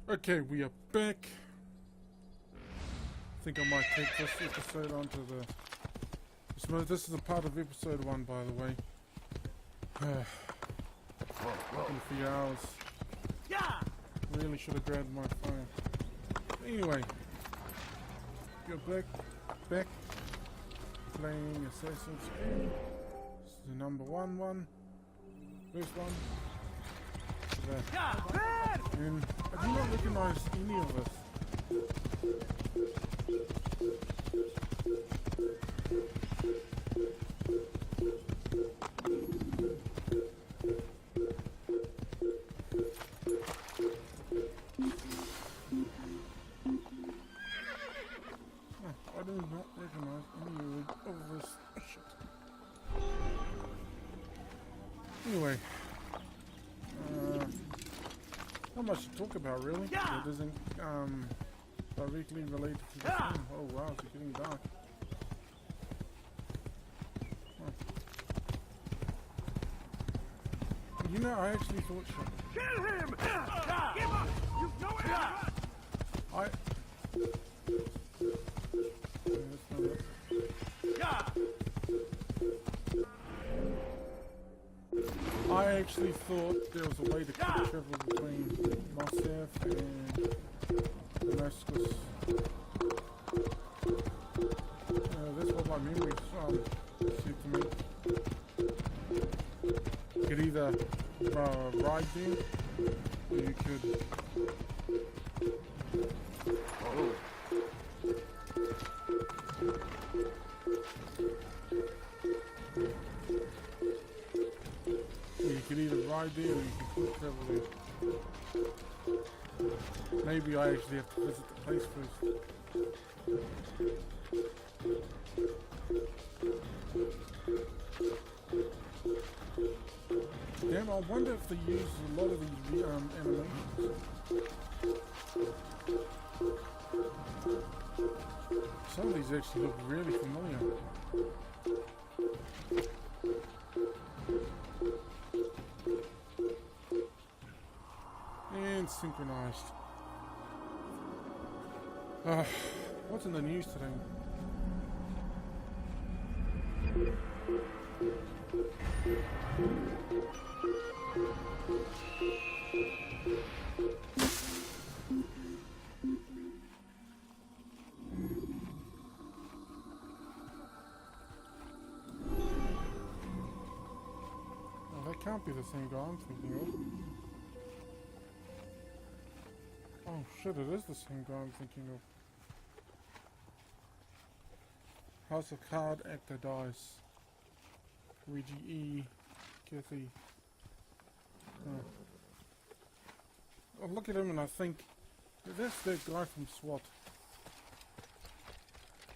Okay, we are back. I think I might take this episode onto the... This is a part of episode 1, by the way. Been a few hours. Really should have grabbed my phone. Anyway, you're back playing Assassin's Creed. This is the number 1. First one. And I do not recognize any of this. I do not recognize any of this shit. Anyway. Not much to talk about, really. It isn't directly related to the game. Oh wow, it's getting dark. Huh. You know, I actually thought... Kill him! Give up! You know where to run! Yeah, that's not it. I actually thought there was a way to travel between Marseille and Damascus. That's what my memory said to me. You could either ride them, or you could... You can either ride there or you can quick travel there. Maybe I actually have to visit the place first. Damn, I wonder if they use a lot of these animations. Some of these actually look really familiar. And synchronized. What's in the news today? Oh, that can't be the same guy I'm thinking of. Oh shit, it is the same guy I'm thinking of. House of Card, Actor dies. Luigi E. Kathy. I look at him and I think, that's that guy from SWAT.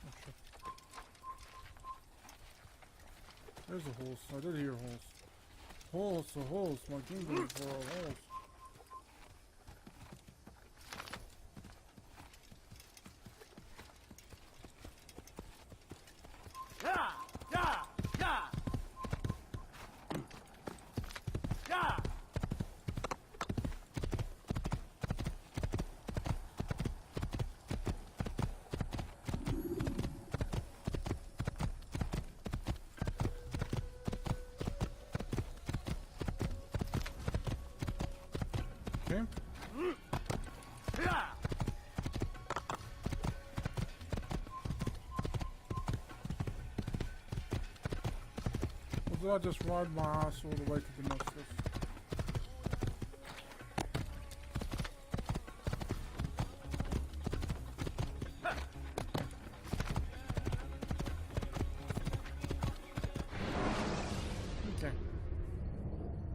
Oh shit. There's a horse. I did hear a horse. A horse. My kingdom is for a horse. Okay. Or did I just ride my ass all the way to Damascus? Okay.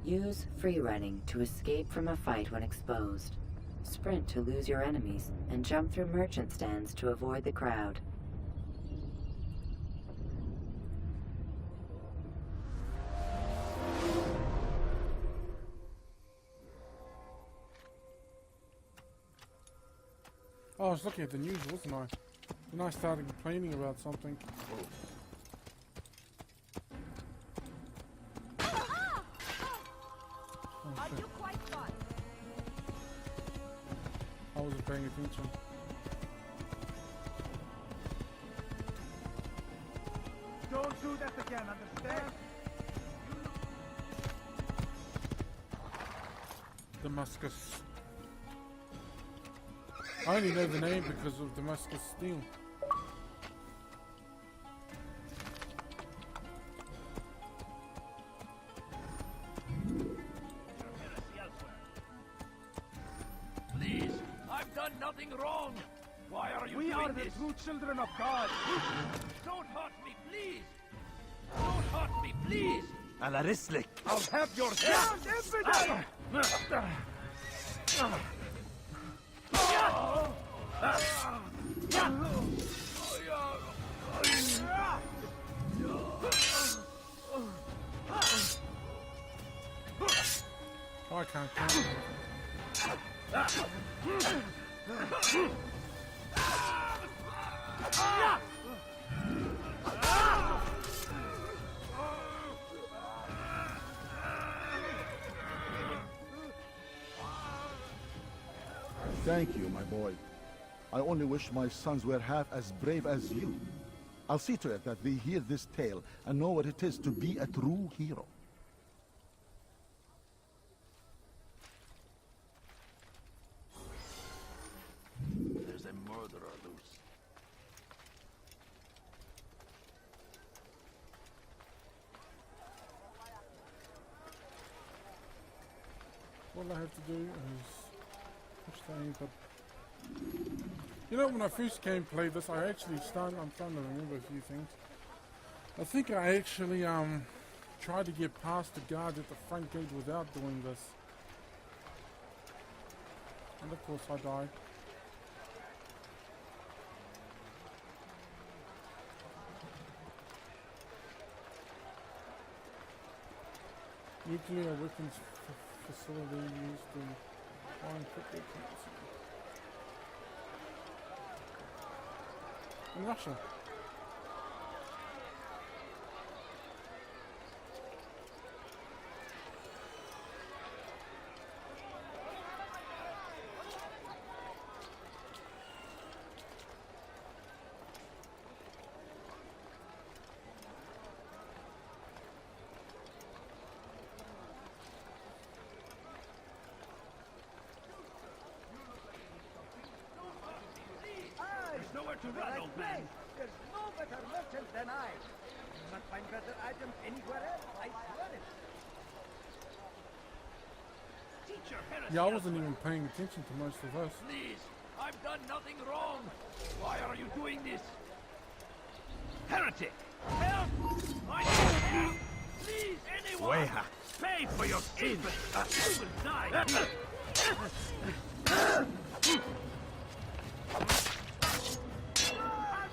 Use free running to escape from a fight when exposed. Sprint to lose your enemies, and jump through merchant stands to avoid the crowd. Oh, I was looking at the news, wasn't I? Then I started complaining about something. Oh, shit. I wasn't paying attention. Don't do that again, understand? Damascus. I only know the name because of Damascus Steel. Please, I've done nothing wrong. Why are you We doing are the this? true children of God. Don't hurt me, please. Don't hurt me, please. على رسلك. I'll have your head. Oh, I can't count. Thank you, my boy. I only wish my sons were half as brave as you. I'll see to it that they hear this tale and know what it is to be a true hero. There's a murderer loose. All I have to do is push the A button. You know, when I first came play this, I'm trying to remember a few things. I think I actually tried to get past the guard at the front gate without doing this. And of course I died. Nuclear weapons facility used in foreign football camps in Russia. There's nowhere to run, old man. There's no better merchant than I. You not find better items anywhere else. I swear it. Teach your heresy Yeah, I wasn't elsewhere. even paying attention to most of this. Please, I've done nothing wrong. Why are you doing this? Heretic! Help! I need help! Please, anyone! Pay for your sins! You will die!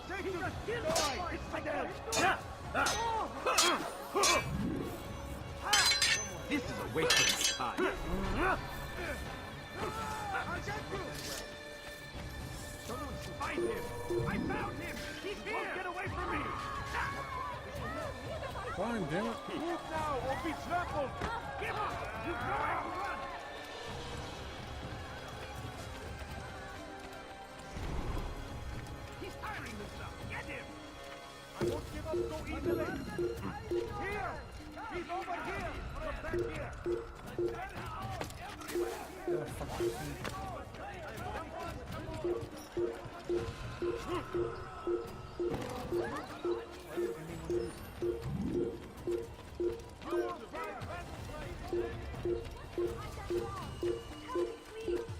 Take your skin away! This is a waste of time. Find him! I found him! He's here! Get away from me! Fine, damn it. Move now or be trampled! Give up! You've nowhere to run! He's firing himself! Get him! I won't give up so easily! Here! He's over here! Come back here! Yeah, fuck this thing.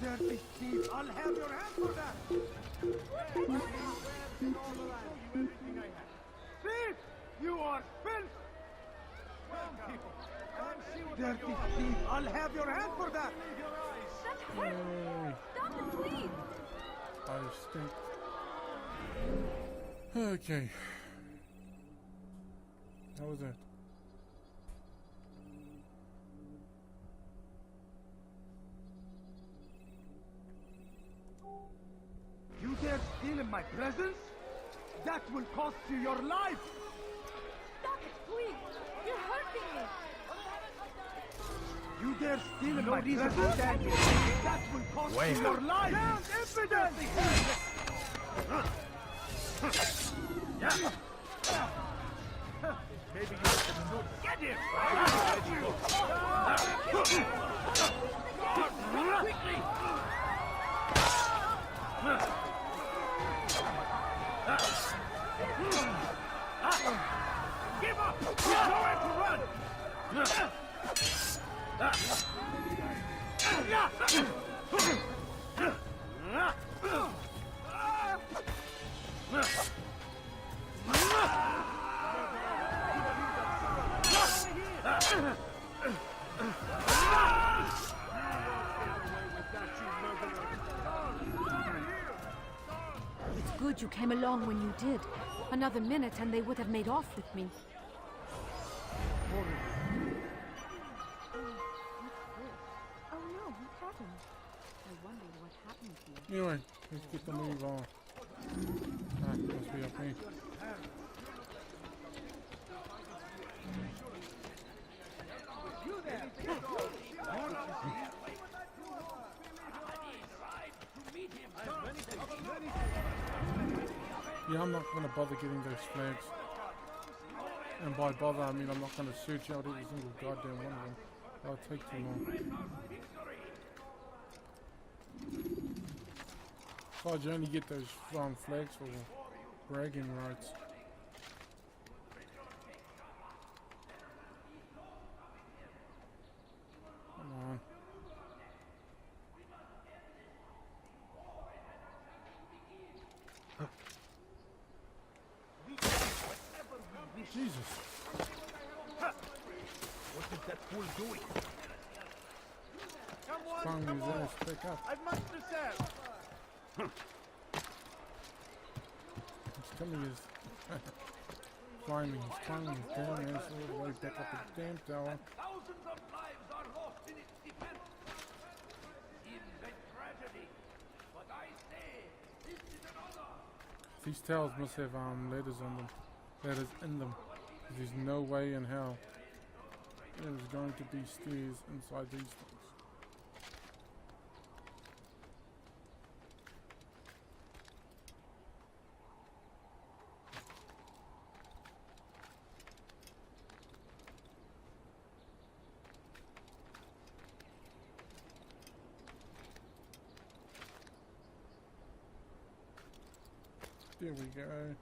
Dirty thief! I'll have your hand for that! Thief! You are filth! Dirty thief! I'll have your hand for that! That's hurt! Yay. Stop it, please! I escaped. Okay. How was that? You dare steal in my presence? That will cost you your life! Stop it, please! You're hurting me! You dare steal no reason to stand here. That will cost Wait. you your life. Down, impudent! Maybe you can do it. Get him! Quickly! Give up! There's nowhere to run! It's good you came along when you did. Another minute and they would have made off with me. Oh no, he hadn't. I wondered what happened here. Anyway, let's get the move on. Ah, must be up here. Yeah, I'm not going to bother getting those flags. And by bother, I mean I'm not going to search out every single goddamn one of them. That'll take too long. Besides, you only get those flags for bragging rights. Come on. Jesus. What is that fool doing? Climbing his ass back up. I must reserve. He's coming his climbing his damn ass all the way back up the damn tower. Thousands of lives are lost in its defense. Seems a tragedy, but I say this is another. These towers must have letters on them. Letters in them. There's no way in hell there's going to be stairs inside these things. There we go.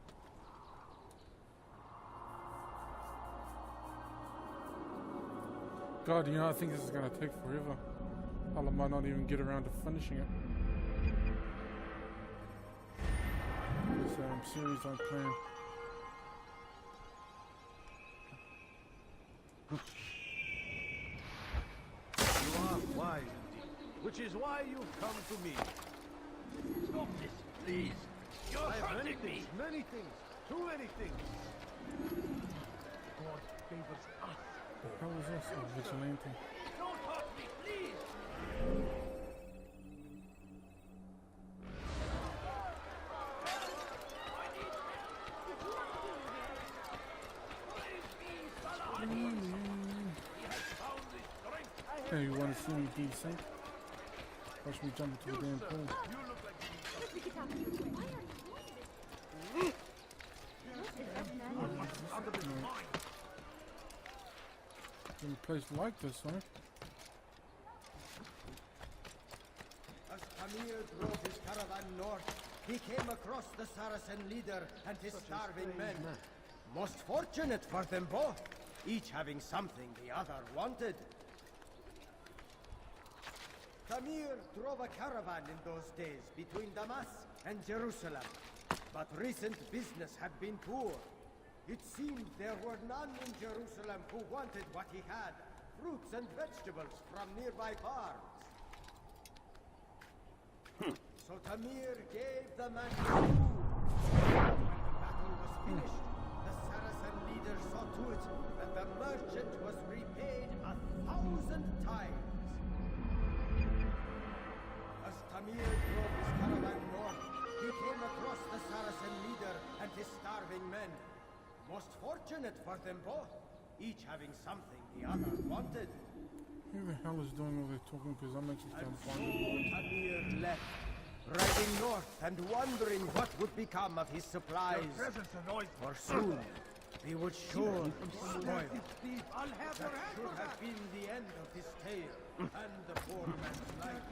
God, you know, I think this is going to take forever. I might not even get around to finishing it. This series I'm playing. You are wise indeed, which is why you've come to me. Stop this, please. You're I have many hurting me. things, many things, too many things. God favors us. How is this? Oh, vigilante. Don't hurt me, please. Hey, you want to see me desync? Watch me jump into the damn pool. In a place like this, huh? As Tamir drove his caravan north, he came across the Saracen leader and his starving men. Most fortunate for them both, each having something the other wanted. Tamir drove a caravan in those days between Damascus and Jerusalem, but recent business had been poor. It seemed there were none in Jerusalem who wanted what he had, fruits and vegetables from nearby farms. So Tamir gave the man food. When the battle was finished, the Saracen leader saw to it that the merchant was repaid 1,000 times. As Tamir drove his caravan north, he came across the Saracen leader and his starving men. Most fortunate for them both, each having something the other wanted. Who the hell is doing all their talking? Because I'm actually trying to find it. Tamir left, riding north and wondering what would become of his supplies. Presence annoys me. For soon, they would surely spoil. I'll have That your hand should for have that. been the end of this tale, and the poor man's life.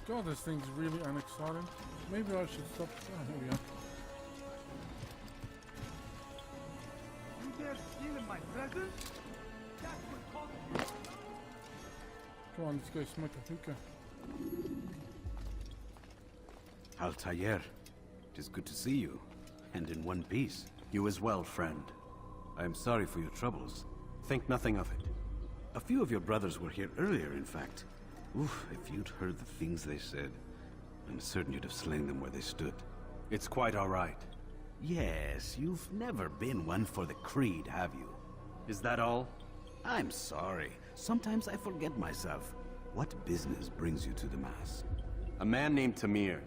God, this thing's really unexciting. Maybe I should stop. Oh, here we are. You dare steal in my presence? That will cost you. Come on, let's go smoke a hookah. Altair, it is good to see you, and in one piece. You as well, friend. I am sorry for your troubles. Think nothing of it. A few of your brothers were here earlier, in fact. Oof, if you'd heard the things they said, I'm certain you'd have slain them where they stood. It's quite all right. Yes, you've never been one for the creed, have you? Is that all? I'm sorry. Sometimes I forget myself. What business brings you to the Mass? A man named Tamir.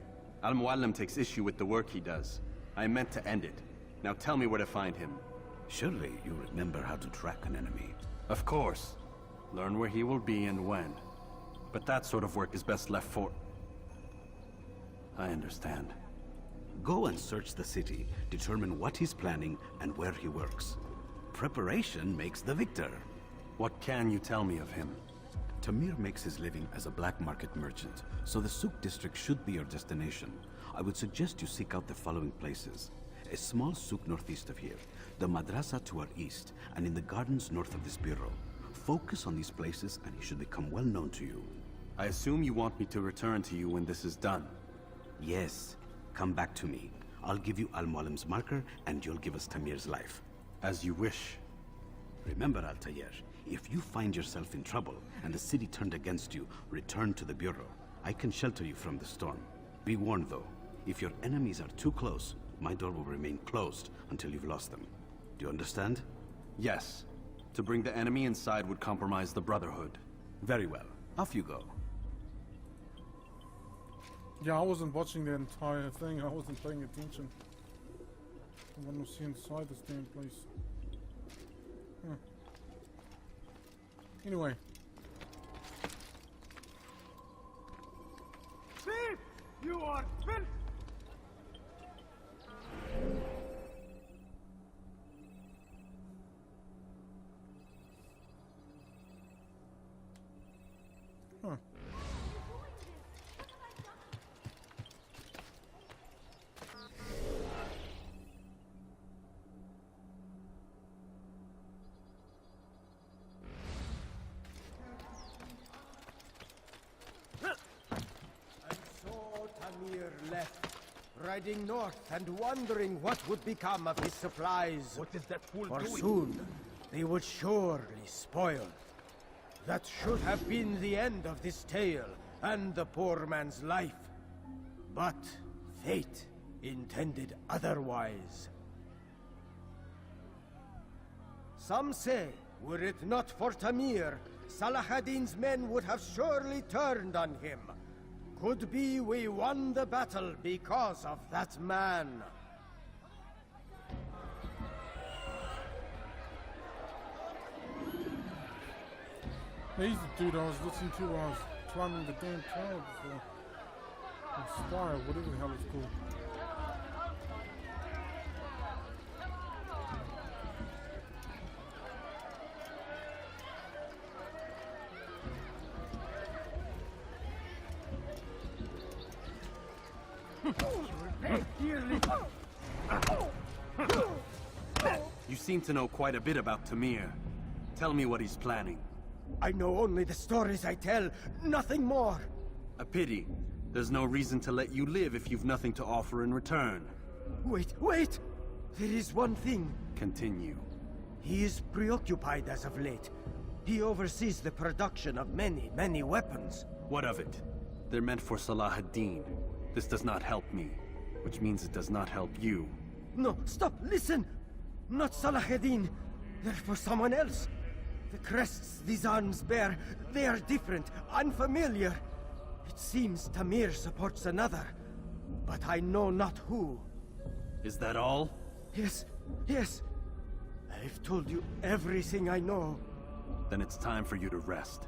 Al-Muallim takes issue with the work he does. I meant to end it. Now tell me where to find him. Surely you remember how to track an enemy. Of course. Learn where he will be and when. But that sort of work is best left for... I understand. Go and search the city, determine what he's planning and where he works. Preparation makes the victor. What can you tell me of him? Tamir makes his living as a black market merchant, so the Souk district should be your destination. I would suggest you seek out the following places. A small souk northeast of here, the madrasa to our east, and in the gardens north of this bureau. Focus on these places and he should become well known to you. I assume you want me to return to you when this is done. Yes. Come back to me. I'll give you Al-Mualim's marker and you'll give us Tamir's life. As you wish. Remember, Altair, if you find yourself in trouble and the city turned against you, return to the bureau. I can shelter you from the storm. Be warned though, if your enemies are too close, my door will remain closed until you've lost them. Do you understand? Yes. To bring the enemy inside would compromise the Brotherhood. Very well. Off you go. Yeah, I wasn't watching the entire thing. I wasn't paying attention. I want to see inside this damn place. Huh. Anyway. Thief! You are filth! Huh. Left, riding north and wondering what would become of his supplies. What is that fool For doing? soon, they would surely spoil. That should have been the end of this tale and the poor man's life. But fate intended otherwise. Some say, were it not for Tamir, Salah ad-Din's men would have surely turned on him. Could be we won the battle because of that man. He's the dude I was listening to while I was climbing the damn tower before. Inspire, whatever the hell it's called. You seem to know quite a bit about Tamir. Tell me what he's planning. I know only the stories I tell, nothing more. A pity. There's no reason to let you live if you've nothing to offer in return. Wait! There is one thing. Continue. He is preoccupied as of late. He oversees the production of many weapons. What of it? They're meant for Salah ad-Din. This does not help me, which means it does not help you. No, stop, listen! Not Salah ad-Din. They're for someone else. The crests these arms bear, they are different, unfamiliar. It seems Tamir supports another, but I know not who. Is that all? Yes. I've told you everything I know. Then it's time for you to rest.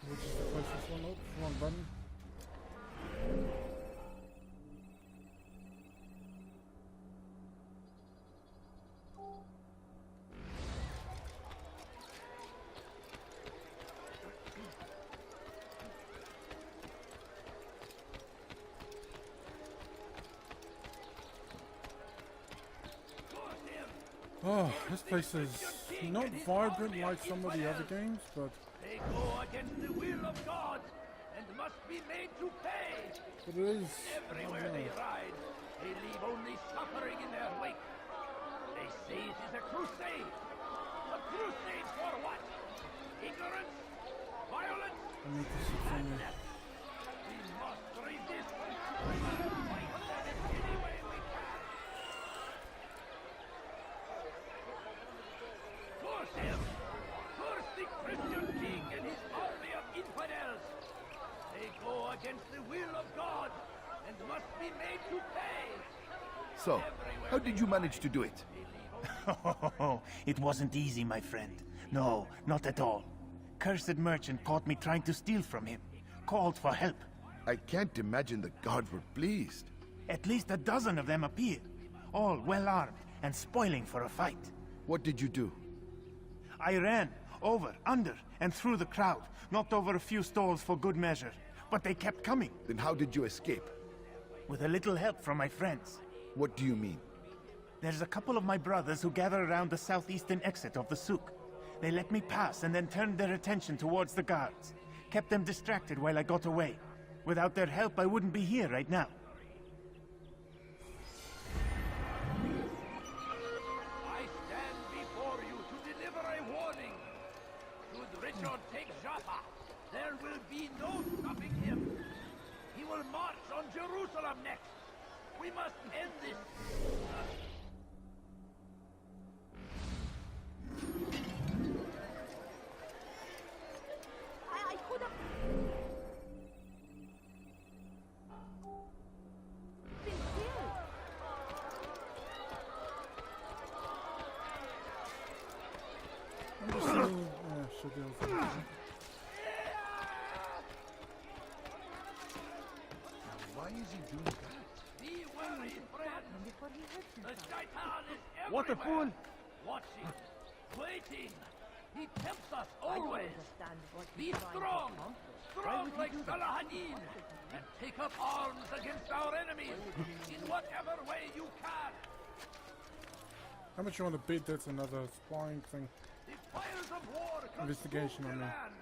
Which is the closest one? Oops, wrong button. Oh, this place is not vibrant like some of the other games, but They go against the will of God and must be made to pay. it is. Everywhere they ride, they leave only suffering in their wake. They say it is a crusade. A crusade for what? Ignorance? Violence? I need to see from you. We must resist. We must fight them in any way we can. Curse him! Curse the Christian king and his army of infidels! They go against the will of God and must be made to pay. So, how did you manage to do it? It wasn't easy, my friend. No, not at all. Cursed merchant caught me trying to steal from him. Called for help. I can't imagine the guards were pleased. At least a dozen of them appeared. All well armed and spoiling for a fight. What did you do? I ran over, under, and through the crowd. Knocked over a few stalls for good measure. But they kept coming. Then how did you escape? With a little help from my friends. What do you mean? There's a couple of my brothers who gather around the southeastern exit of the souk. They let me pass and then turned their attention towards the guards. Kept them distracted while I got away. Without their help, I wouldn't be here right now. I stand before you to deliver a warning. Should Richard take Jaffa, there will be no stopping him. He will march on Jerusalem next. We must end this. I could have been killed. I'm just seeing. Yeah, should be able to. Why is he doing that? Be wary, friend. The Shaitan is everywhere. What a fool! Watching, waiting. He tempts us always. Be strong. Strong like Salahadin. And take up arms against our enemies in whatever way you can. How much you want to bid? That's another spying thing. The fires of war Investigation consume on the me. land,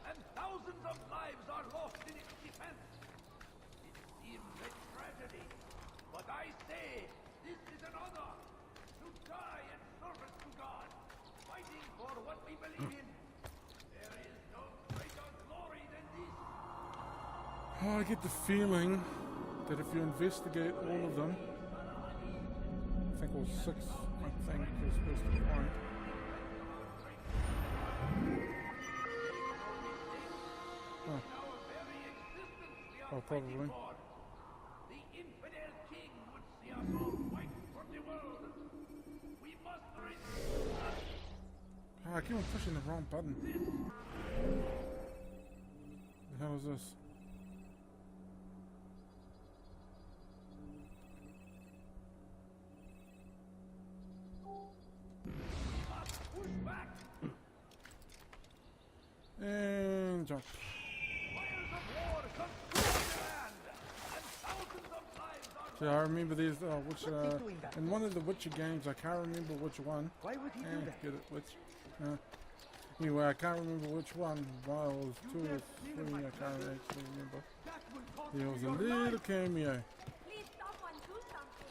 and thousands of lives are lost in its defense. It seems a tragedy, but I say this is an honor to die in service to God, fighting for what we believe in. There is no greater glory than this. Oh, I get the feeling that if you investigate all of them, I think all 6, I think you're supposed to find. Huh. Oh, probably. The infidel king would see us all fight for the world. We must resist. Ah, I keep on pushing the wrong button. The hell is this? Push back. And jump. Fires of war consume the land, and thousands of lives are So I remember these, which, in one of the Witcher games, I can't remember which one. Why would he do that? Get it, which? Anyway, I can't remember which one. Well, it was 2 or 3, I can't actually remember. There was a little cameo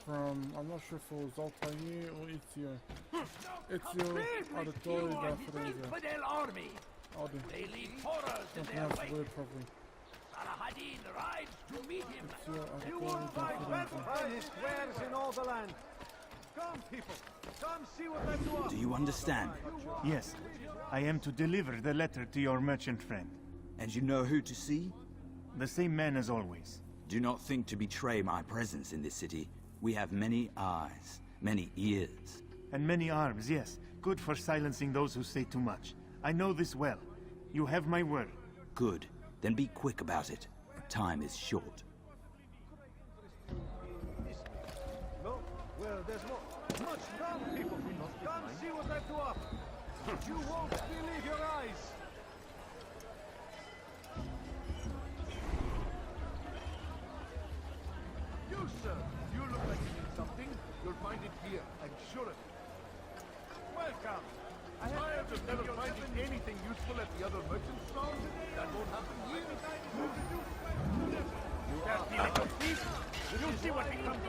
from, I'm not sure if it was Altair or Ezio. Ezio Auditore da Firenze. infidel army. Audi. They leave horrors in Don't their pronounce the wake. word properly. Salahadin rides to meet him. Ezio You Auditore won't da find Firenze. finest wares in all the land. Come, people. Come see what I'm doing. Do you understand? Yes, I am to deliver the letter to your merchant friend. And you know who to see? The same man as always. Do not think to betray my presence in this city. We have many eyes, many ears. And many arms, yes. Good for silencing those who say too much. I know this well. You have my word. Good. Then be quick about it. Time is short. No? Well, there's more. Much. Come, people. Come see what I'm doing. You won't believe your eyes. You, sir. You look like you need something. You'll find it here. I'm sure of it. Welcome. Tired of never finding anything useful at the other merchant stalls? That won't happen here. You can't be like a thief. You'll see what becomes of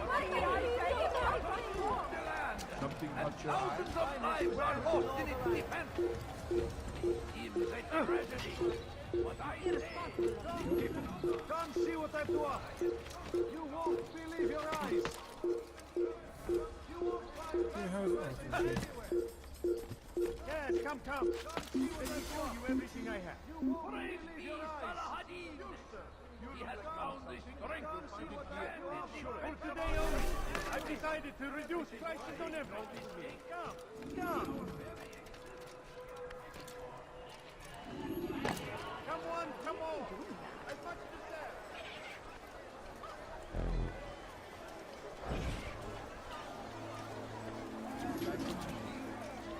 Something not your thousands of lives are lost in its defense. Seems a tragedy. What I say. Come see what I'm doing. You won't believe your eyes. You won't find anywhere. Yes, come. Let me show you everything I have. Praise be Salahadin. He has found the strength to find it here. For today only, I've decided to reduce prices on everything. Come. Come on. As much as that.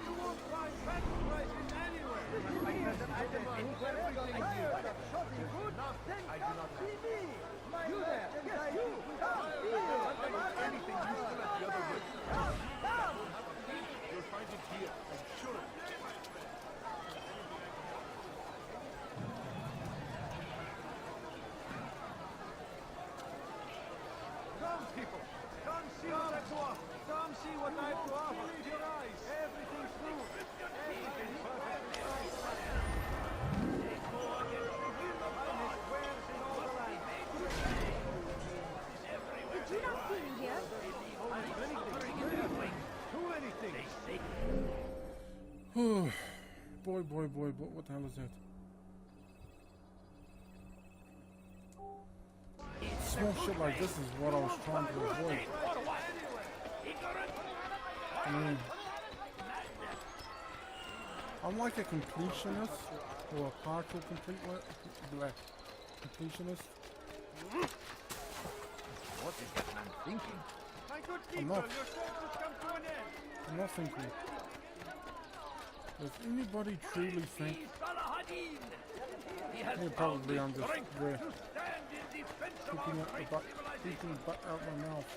You won't find better prices anywhere. I do not see me. You there. Yes, you. Come here. Anything useful at the other merchants. Come. You'll find it here. I'm sure of it. Come, people. Come see what I have to offer. Come see what I have to offer. Believe your eyes. Everything's true. Everything's perfect. Did you not see me here? Boy, what the hell is that? Small shit like this is what I was trying to avoid. I mean, I'm like a completionist, or a partial completionist. What is that man thinking? My good I'm people, not. your talk has come to an end. I'm not thinking. Does anybody truly think? Yeah, probably I'm just there. Keeping the butt out my mouth.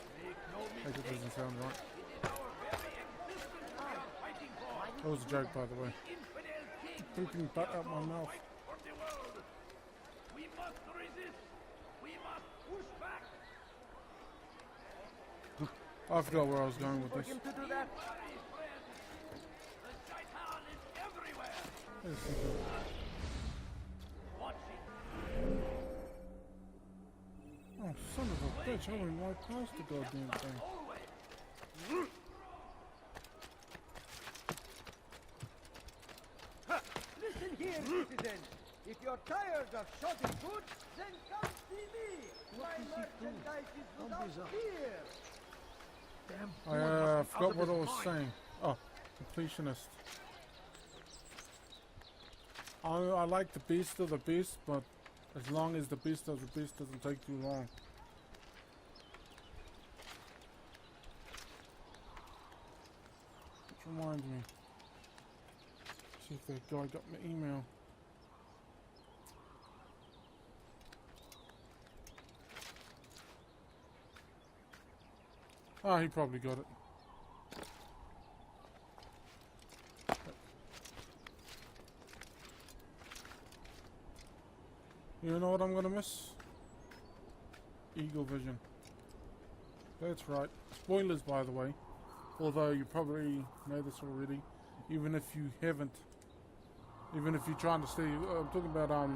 Like it doesn't sound right. That was a joke, by the way. Keeping butt out my mouth. We must resist. We must push back. I forgot where I was going with this. To do that. Let's see. Oh, son of a bitch, I went right past the goddamn thing. Listen here, citizen. If you're tired of shopping goods, then come see me. My merchandise is without fear. I forgot what I was saying. Oh, completionist. I like the beast of the beast, but as long as the beast of the beast doesn't take too long. Which reminds me. See if that guy got my email. Ah, he probably got it. You know what I'm gonna miss? Eagle Vision. That's right. Spoilers, by the way. Although you probably know this already. Even if you haven't. Even if you're trying to stay... I'm talking about,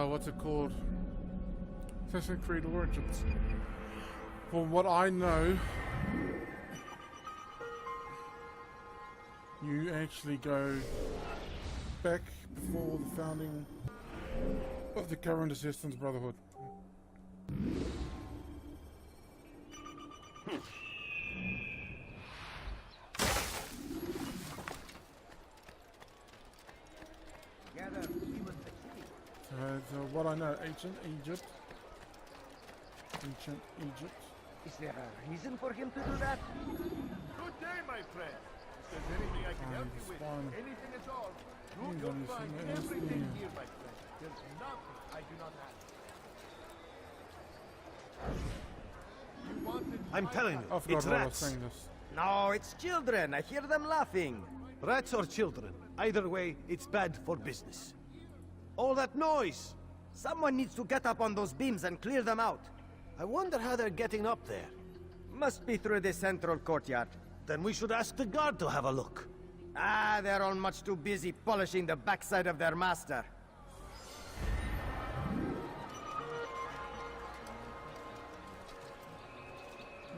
what's it called? Assassin's Creed Origins. From what I know, you actually go back before the founding of the current Assistance Brotherhood. So what I know, ancient Egypt. Is there a reason for him to do that? Good day, my friend. If there's anything I can help you with, anything at all, you'll find everything here, my friend. There's nothing I do not have. You wanted I'm telling you, I forgot it's why I was rats. saying this. No, it's children. I hear them laughing. Rats or children. Either way, it's bad for business. All that noise! Someone needs to get up on those beams and clear them out. I wonder how they're getting up there. Must be through the central courtyard. Then we should ask the guard to have a look. Ah, they're all much too busy polishing the backside of their master.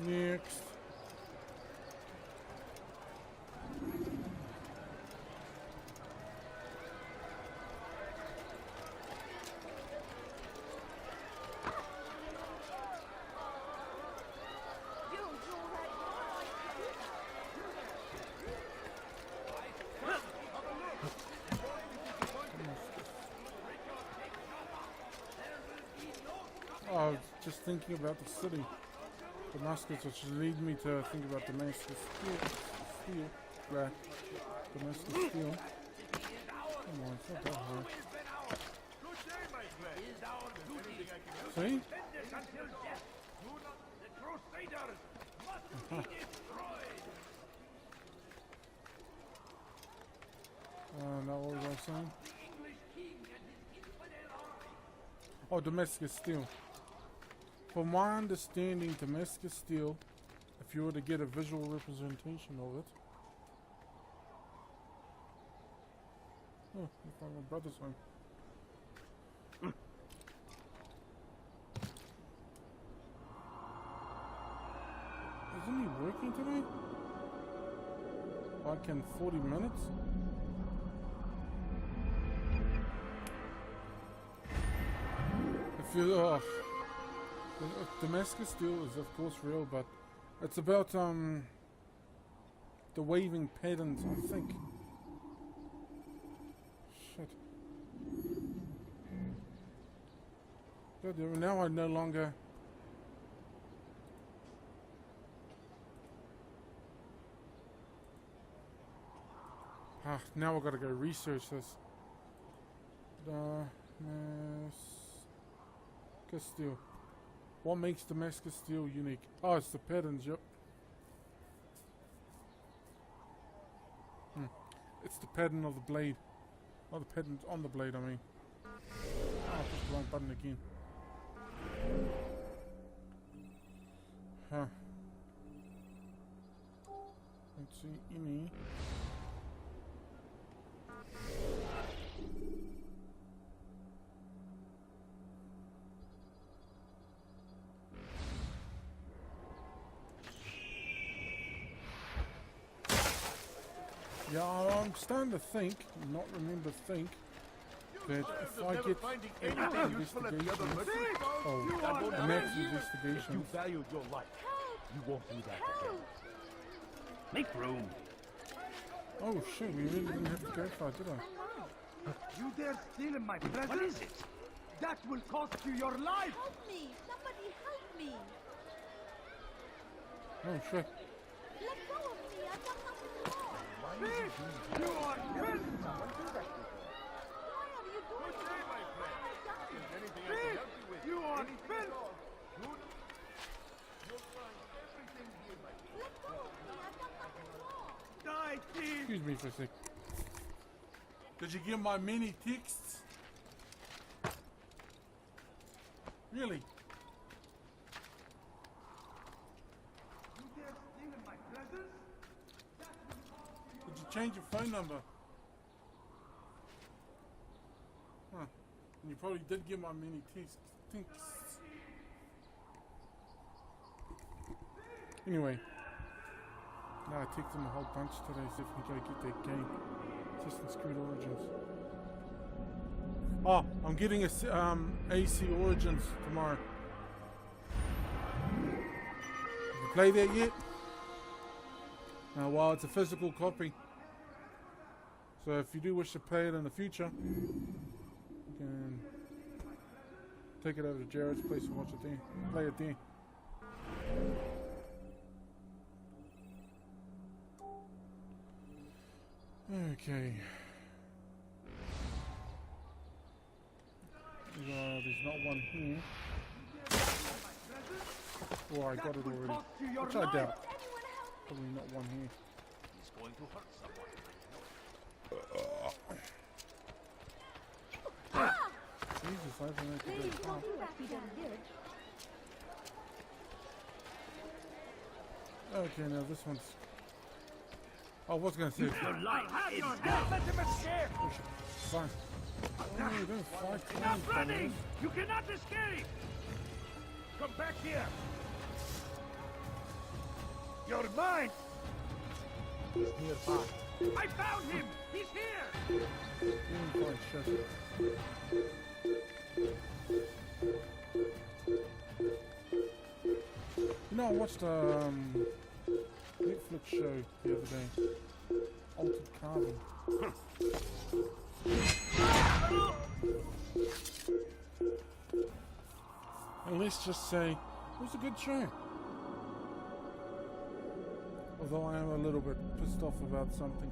Next. I was just thinking about the city, Damascus, which lead me to think about Damascus Steel. Damascus Steel. Come on, it's not that hard. See? Now what was I saying? Oh, Damascus Steel. From my understanding, Damascus Steel, if you were to get a visual representation of it. Oh, I found my brother's home. Isn't he working today? Like in 40 minutes? If you, Damascus Steel is of course real, but it's about the waving patterns, I think. Shit. Good, now I no longer. Now I gotta go research this. Damascus Steel. What makes Damascus Steel unique? Oh, it's the patterns, yep. It's the pattern of the blade. Oh, the pattern on the blade, I mean. Oh, I pushed the wrong button again. Huh. Let's see, any. Yeah, I'm starting to think, not remember think, that if I get investigations, max investigations. You valued your life. You won't do that again. Make room. Oh shit, we really didn't have to go far, did I? You dare steal in my presence? What is it? That will cost you your life! Help me! Somebody help me! Oh shit. Let go of me! I've done nothing wrong! You are killed! Why are you doing this? What have I done? Anything I can help you with? You are killed! You'll find everything here, my friend. Let go of me! I've done nothing wrong! Die, thief! Excuse me for a sec. Did you get my many texts? Really? You dare steal in my presence? Did you change your phone number? Huh. And you probably did get my many texts. Anyway. Nah, it takes them a whole bunch today, so if we gotta get that game. Assassin's Creed Origins. Oh, I'm getting a AC Origins tomorrow. Have you played that yet? Well, it's a physical copy. So if you do wish to play it in the future, you can take it over to Jared's place and watch it there. Play it there. Okay. There's not one here. Oh, I got it already. Which I doubt. Probably not one here. He's going to hurt someone. Jesus, I haven't actually got it far. Okay, now this one's... I was going to say... Your life is dead. Let him escape! Fine. Oh, you don't fight. Stop running! You cannot escape! Come back here! You're mine! He's nearby. I found him! He's here! You don't fight shit. You know, I watched a Netflix show the other day. Altered Carbon. And let's just say, it was a good show. Although I am a little bit pissed off about something.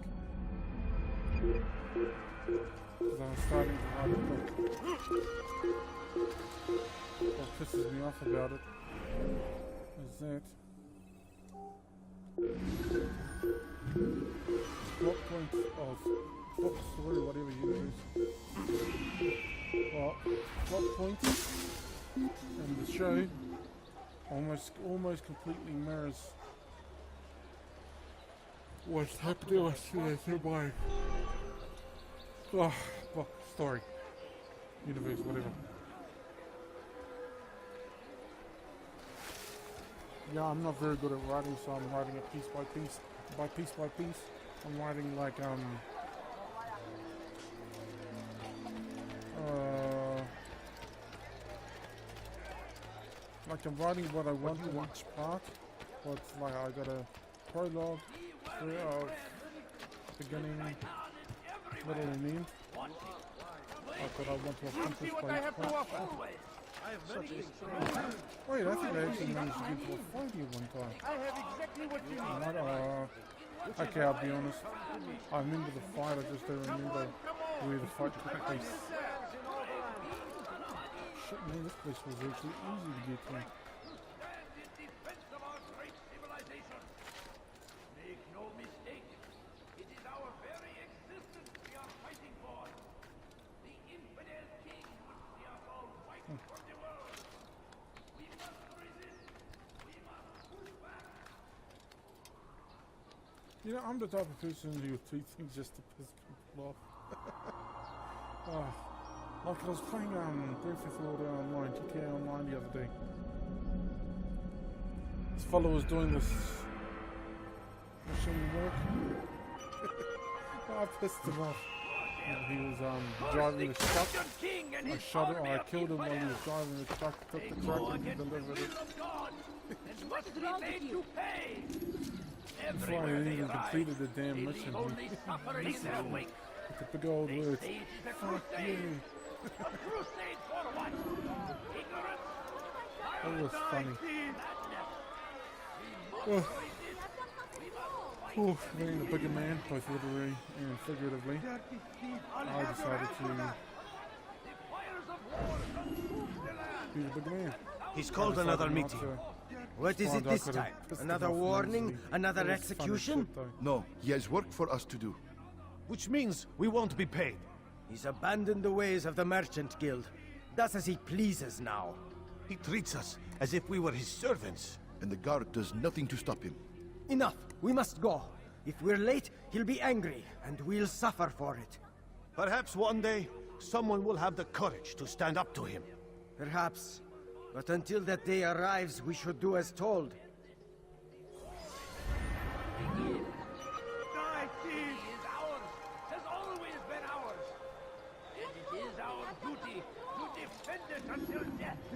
Because I'm starting to write a book. What pisses me off about it is that plot point of book story, whatever you use. Well, plot points in the show almost completely mirrors what's happening through my book story universe, whatever. Yeah, I'm not very good at writing, so I'm writing it piece by piece. By piece by piece, I'm writing like I'm writing what I want in each part. But it's like I got a prologue, beginning, middle, and end. Like what I want to accomplish by each part. Wait, I think I actually managed to get to a fight here one time. I have exactly what you need. Okay, I'll be honest. I remember the fight, I just don't remember where the fight took place. Shit, man, this place was actually easy to get to. Make no mistake, it is our very existence we are fighting for. The infidel king would see us all fight for the world. We must resist. We must push back. You know, I'm the type of person who tweets things just to piss people off. Like I was playing Grand Theft Auto Online, GTA Online the other day. This fellow was doing this machine work. I pissed him off. He was driving the truck. I shot him, I killed him while he was driving the truck, took the truck and he delivered it. Before I even completed the damn mission, he with the big old words, fuck you. That was funny. Being the bigger man, both literally and figuratively, I decided to be the bigger man. He's called another meeting. What is it this time? Another warning? Another execution? No, he has work for us to do. Which means we won't be paid. He's abandoned the ways of the Merchant Guild. Does as he pleases now. He treats us as if we were his servants. And the guard does nothing to stop him. Enough! We must go. If we're late, he'll be angry, and we'll suffer for it. Perhaps one day, someone will have the courage to stand up to him. Perhaps. But until that day arrives, we should do as told.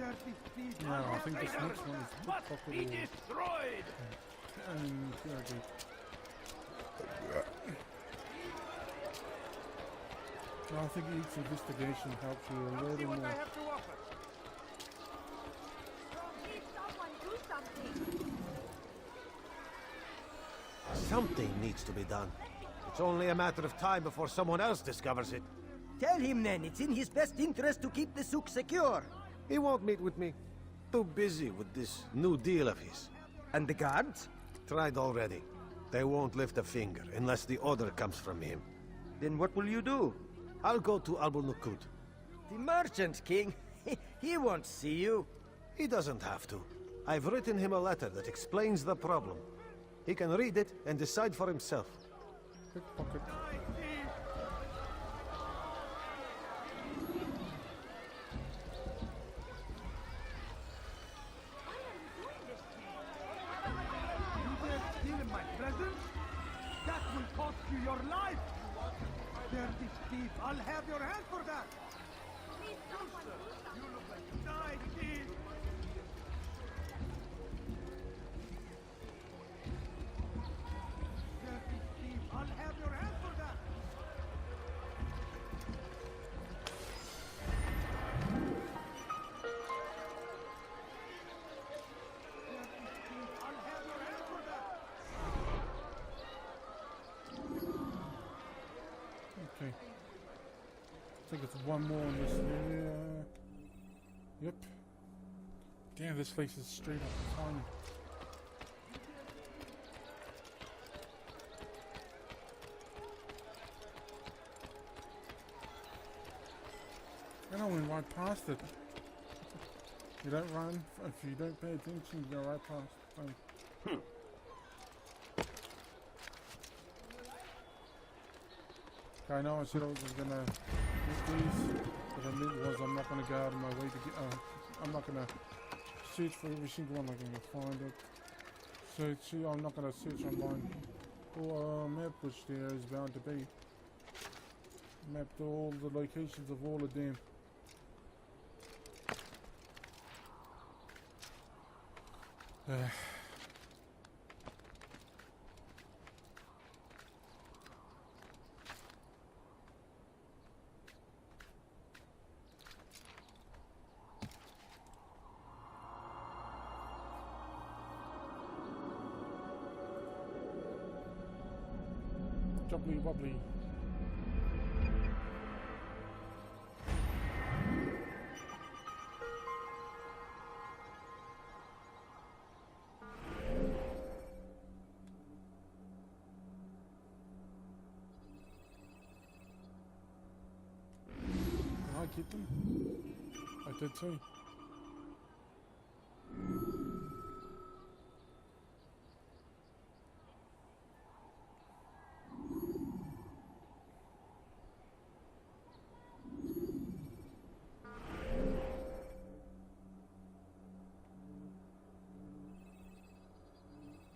Dirty thief. No, I think this next one is Must be pickpocket destroyed. and okay. No, I think each investigation helps you a Come see little what I more. have to offer. Please, someone do something. Something needs to be done. It's only a matter of time before someone else discovers it. Tell him then, it's in his best interest to keep the souk secure. He won't meet with me. Too busy with this new deal of his. And the guards? Tried already. They won't lift a finger unless the order comes from him. Then what will you do? I'll go to Abu Nukud. The merchant king? He won't see you. He doesn't have to. I've written him a letter that explains the problem. He can read it and decide for himself. Pickpocket. You dare steal in my presence? That will cost you your life! Dirty thief, I'll have your hand for that! Please, someone do something. You look like you died, thief! Dirty thief, I'll have your hand for that! Dirty thief, I'll have your hand for that! Okay. I think it's one more in this area. Yep. Damn, this place is straight up tiny. And I went right past it. You don't run, if you don't pay attention, you go right past the thing. I know I said I was gonna get these, but I meant was I'm not gonna go out of my way to get, I'm not gonna search for every single one, like I'm gonna find it. So see, I'm not gonna search online for a map, which there is bound to be. Mapped all the locations of all of them. Jubbly wobbly. Did I get them? I did too.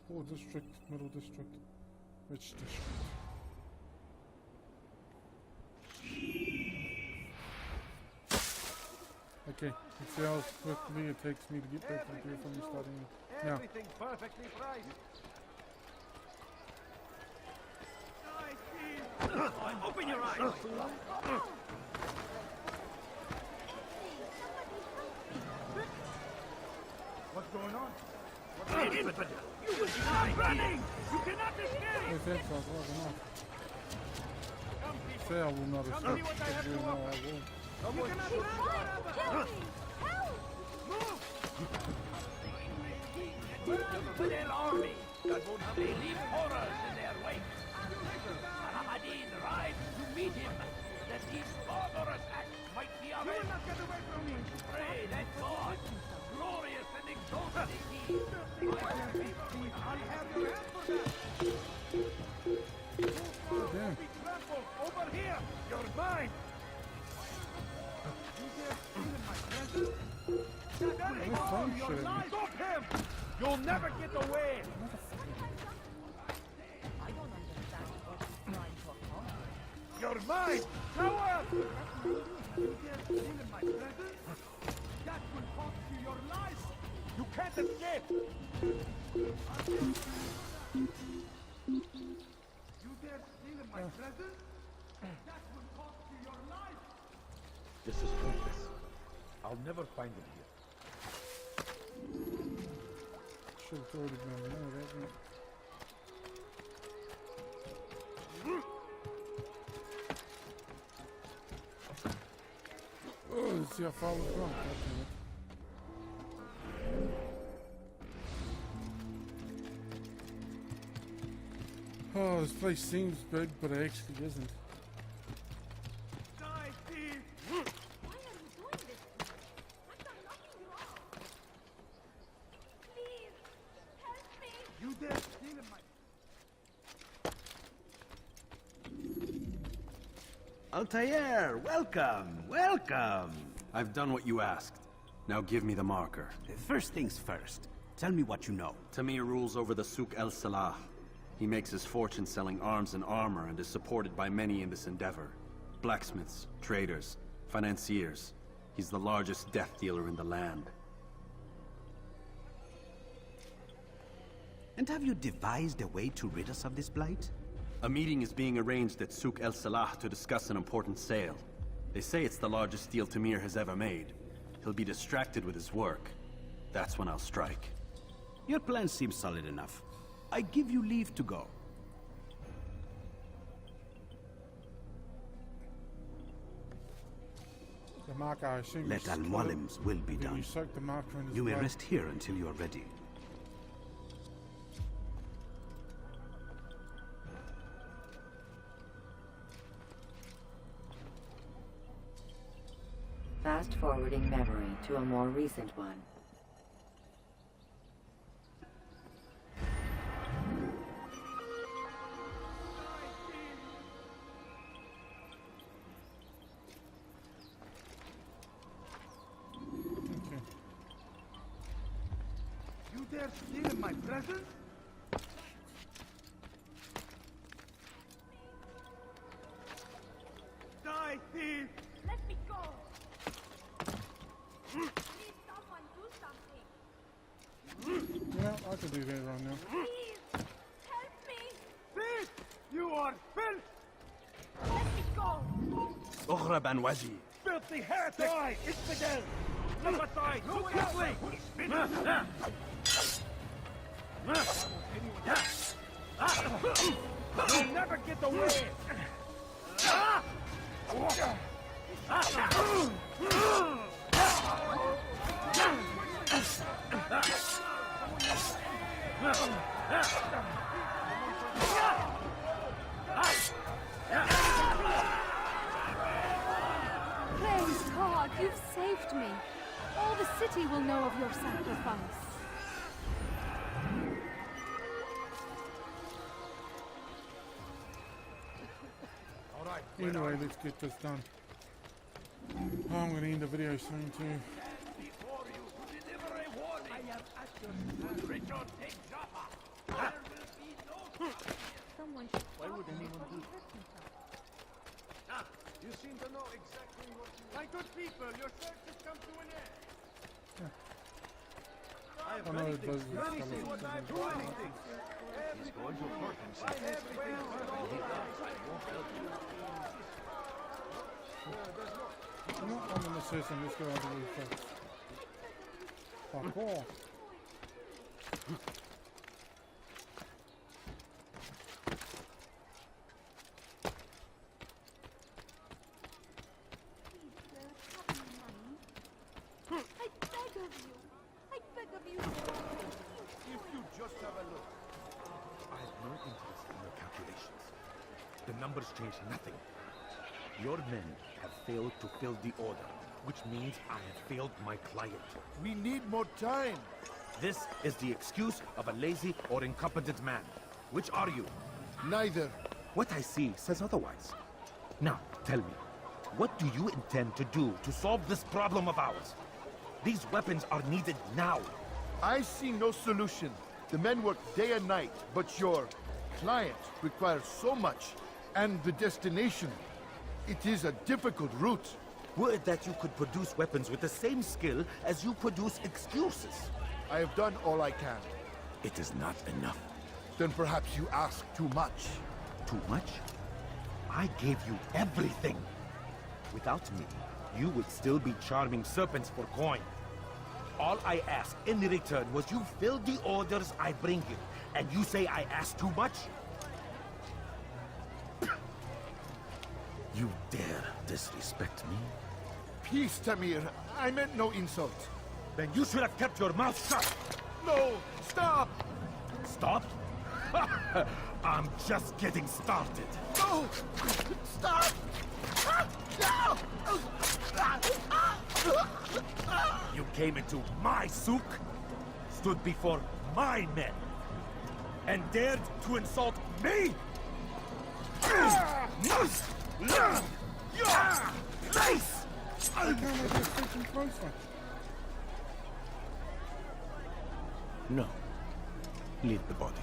Poor district, middle district, rich district. Okay, let's see how quickly it takes me to get back to here from the starting. Now, Everything perfectly priced. Open your eyes. What's going on? You will die running. You cannot escape. if that's not close enough. Say I will not escape. see what I have to No, I offer. will. You cannot run forever! Kill me! Help! For their army, they leave horrors in their wake. Al-Ahmadin arrives to meet him, that these barbarous acts might be You will avenged. not get away from me! Pray that God, glorious and exalted is He, I'll have your hand for that! Damn. Be trampled! Over here! You're mine! You dare steal in my presence? That will cost you your life! Stop him! You'll never get away! I don't understand what he's trying to accomplish. You're mine! Coward! You dare steal in my presence? That will cost You can't escape! You dare steal my present? That will cost you your life! This is pointless. I'll never find him here. Should have already been there, hasn't it? Oh, let's see how far we've gone. Oh, this place seems big, but it actually isn't. Die, thief! Why are you doing this? I've done nothing wrong. Please, help me. You dare steal my... Altair, welcome, welcome. I've done what you asked. Now give me the marker. First things first. Tell me what you know. Tamir rules over the Souk El Salah. He makes his fortune selling arms and armor and is supported by many in this endeavor. Blacksmiths, traders, financiers. He's the largest death dealer in the land. And have you devised a way to rid us of this blight? A meeting is being arranged at Souk El Salah to discuss an important sale. They say it's the largest deal Tamir has ever made. He'll be distracted with his work. That's when I'll strike. Your plan seems solid enough. I give you leave to go. The marker, I assume. Let Al-Mualim's will be done. You soak the marker in his You may blood. rest here until you are ready. Fast forwarding memory to a more recent one. You dare steal my present? Die, thief! Let me go. Please, someone do something. Yeah, I can do that right now. Please, help me. Thief! You are filth! Let me go. Ughra Ban Waji. Filthy heretic! Die! Infidel! Step aside! Look quickly! You'll never get away! Praise God, you've saved me. All the city will know of your sacrifice. Anyway, let's get this done. Oh, I'm going to end the video soon too. Before you to deliver a warning. I have actions. Richard, take Jaffa. There will be no... Someone should Why would stop him anyone before he do hurts himself. You seem to know exactly what you... My good people, your search has come to an end. I have I know many it does things. this Many stuff. things. What I've done. He's going to hurt himself. I have friends and all I'm not on the assassin, let's go out the roof first. Fuck off. I beg of you. I beg of you. If you just have a look. I have no interest in your calculations. The numbers change nothing. Your men have failed to fill the order, which means I have failed my client. We need more time. This is the excuse of a lazy or incompetent man. Which are you? Neither. What I see says otherwise. Now, tell me, what do you intend to do to solve this problem of ours? These weapons are needed now. I see no solution. The men work day and night, but your client requires so much, and the destination. It is a difficult route. Would that you could produce weapons with the same skill as you produce excuses. I have done all I can. It is not enough. Then perhaps you ask too much. Too much? I gave you everything. Without me, you would still be charming serpents for coin. All I ask in return was you fill the orders I bring you. And you say I ask too much? You dare disrespect me? Peace, Tamir. I meant no insult. Then you should have kept your mouth shut! No! Stop! Stop? I'm just getting started. No! Stop! No! You came into my souk, stood before my men, and dared to insult me? Place! No. Leave the body.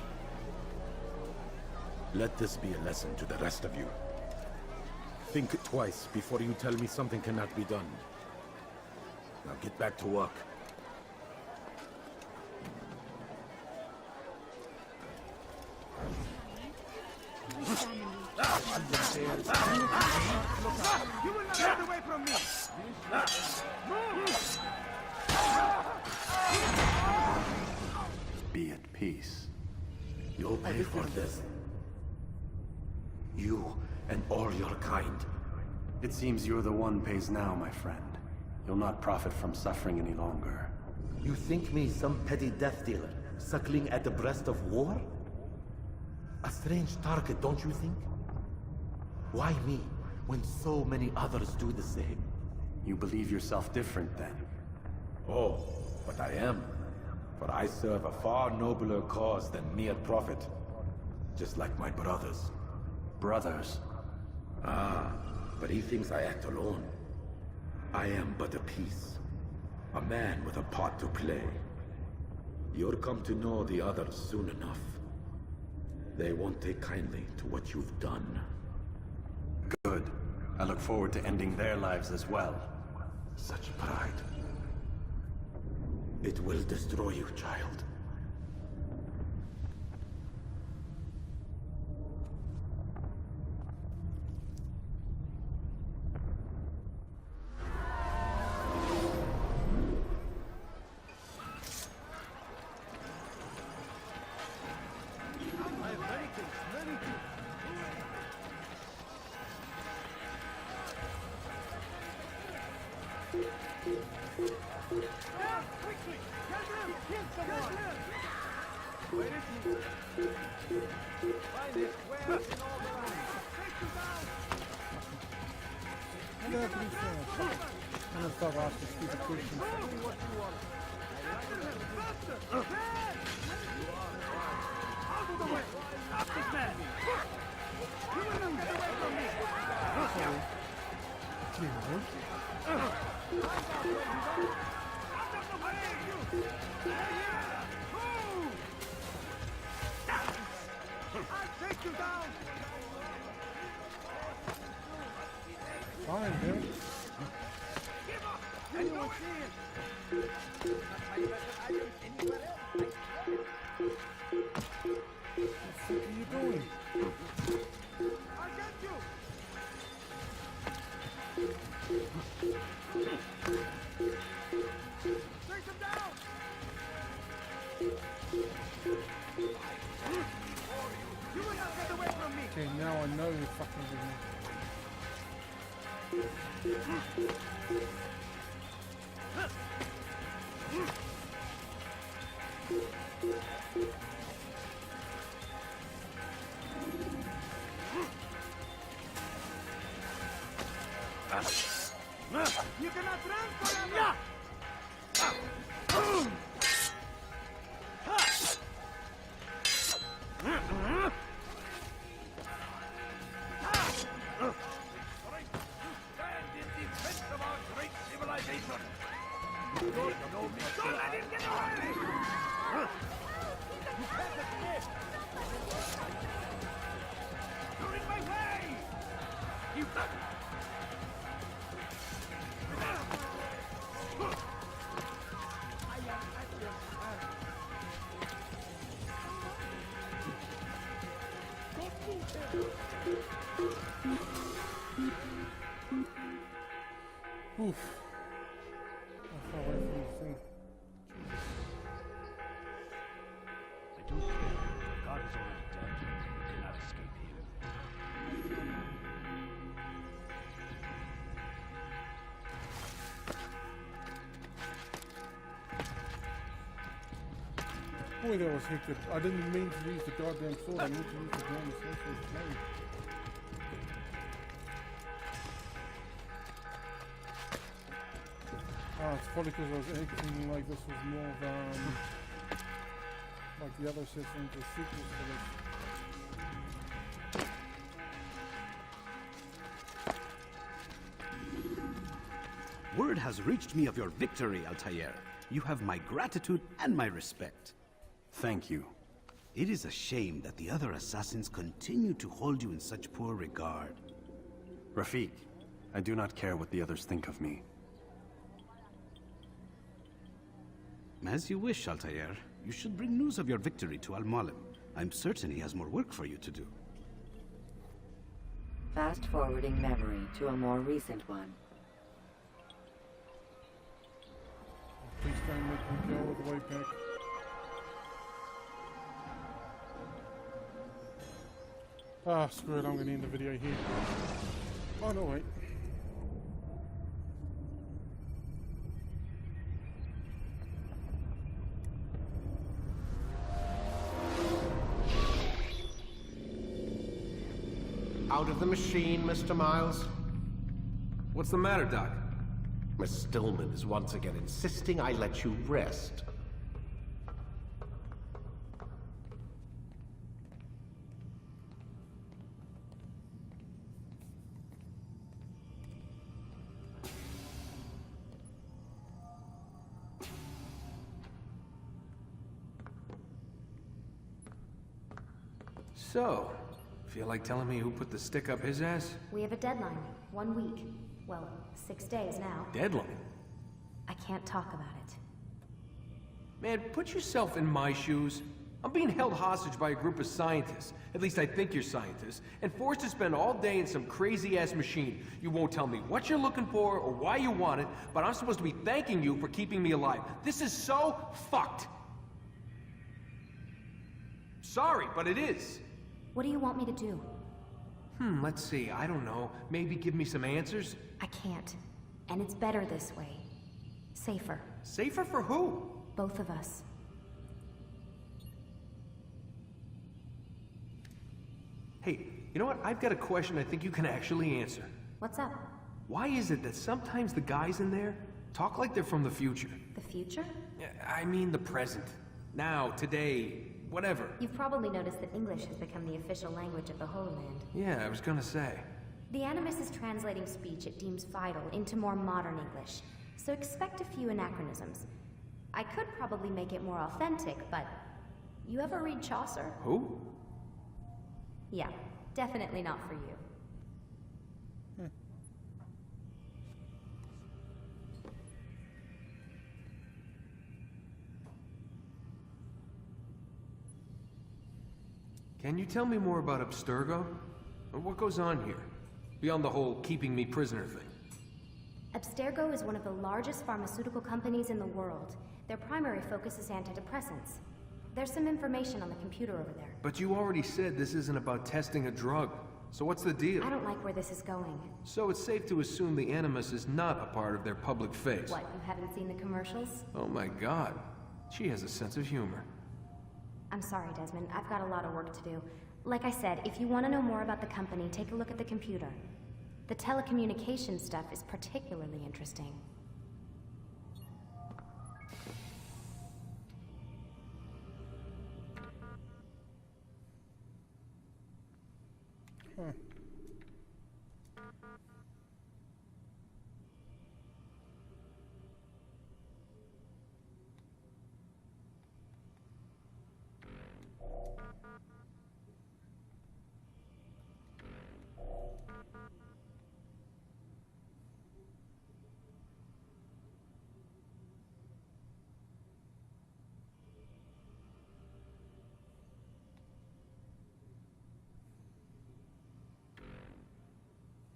Let this be a lesson to the rest of you. Think twice before you tell me something cannot be done. Now get back to work. You will not get away from me! Be at peace. You'll pay for this. You and all your kind. It seems you're the one pays now, my friend. You'll not profit from suffering any longer. You think me some petty death dealer, suckling at the breast of war? A strange target, don't you think? Why me, when so many others do the same? You believe yourself different, then? Oh, but I am. For I serve a far nobler cause than mere profit. Just like my brothers. Brothers? Ah, but he thinks I act alone. I am but a piece. A man with a part to play. You'll come to know the others soon enough. They won't take kindly to what you've done. Good. I look forward to ending their lives as well. Such pride. It will destroy you, child. Quickly! Get him! Kill someone! Where is he? Find his squares in all the land. Take him down! I'm gonna have to do something. I'm gonna start asking stupid questions. Show me what you want. Faster! Out of the way! Stop this man! You will not get away from me! Out of the way! Move! I'll take you down! Fine, dude. Give up! Anyone see it? What are you doing? I'll get you! Take him down! You will not get away from me! Okay, now I know you're fucking with me. You cannot run forever! Stand in defense of our great civilization! You don't know me! Don't let him get away! You can't escape! You're in my way! You... I am at your service. Oof. How far away from the thing? I don't care. God is already dead. You cannot escape here. Boy, that was hectic. I didn't mean to use the goddamn sword. I meant to use the damn sorcerer's blade. Ah, it's funny because I was acting like this was more of like the other systems, the sequels to this. Word has reached me of your victory, Altair. You have my gratitude and my respect. Thank you. It is a shame that the other assassins continue to hold you in such poor regard. Rafik, I do not care what the others think of me. As you wish, Altair. You should bring news of your victory to Al-Mualim. I'm certain he has more work for you to do. Fast-forwarding memory to a more recent one. Please don't make me go all the way back. Ah, screw it, I'm gonna end the video here. Oh, no, wait. Out of the machine, Mr. Miles. What's the matter, Doc? Miss Stillman is once again insisting I let you rest. So, feel like telling me who put the stick up his ass? We have a deadline. 1 week. Well, 6 days now. Deadline? I can't talk about it. Man, put yourself in my shoes. I'm being held hostage by a group of scientists. At least I think you're scientists. And forced to spend all day in some crazy-ass machine. You won't tell me what you're looking for or why you want it, but I'm supposed to be thanking you for keeping me alive. This is so fucked. Sorry, but it is. What do you want me to do? Let's see. I don't know. Maybe give me some answers? I can't. And it's better this way. Safer. Safer for who? Both of us. Hey, you know what? I've got a question I think you can actually answer. What's up? Why is it that sometimes the guys in there talk like they're from the future? The future? I mean the present. Now, today, whatever. You've probably noticed that English has become the official language of the Holy Land. Yeah, I was gonna say. The Animus is translating speech it deems vital into more modern English, so expect a few anachronisms. I could probably make it more authentic, but... You ever read Chaucer? Who? Yeah, definitely not for you. Can you tell me more about Abstergo? What goes on here? Beyond the whole keeping me prisoner thing. Abstergo is one of the largest pharmaceutical companies in the world. Their primary focus is antidepressants. There's some information on the computer over there. But you already said this isn't about testing a drug. So what's the deal? I don't like where this is going. So it's safe to assume the Animus is not a part of their public face. What, you haven't seen the commercials? Oh my god. She has a sense of humor. I'm sorry, Desmond. I've got a lot of work to do. Like I said, if you want to know more about the company, take a look at the computer. The telecommunications stuff is particularly interesting. Huh.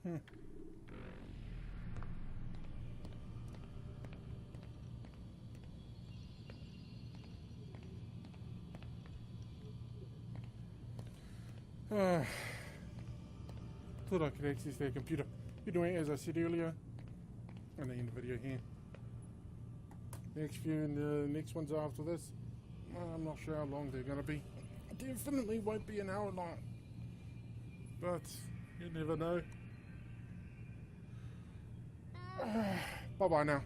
Thought I could access their computer. Anyway, as I said earlier, I'm gonna end the video here. Next few and the next ones after this, I'm not sure how long they're gonna be. Definitely won't be an hour long, but you never know. Bye bye now.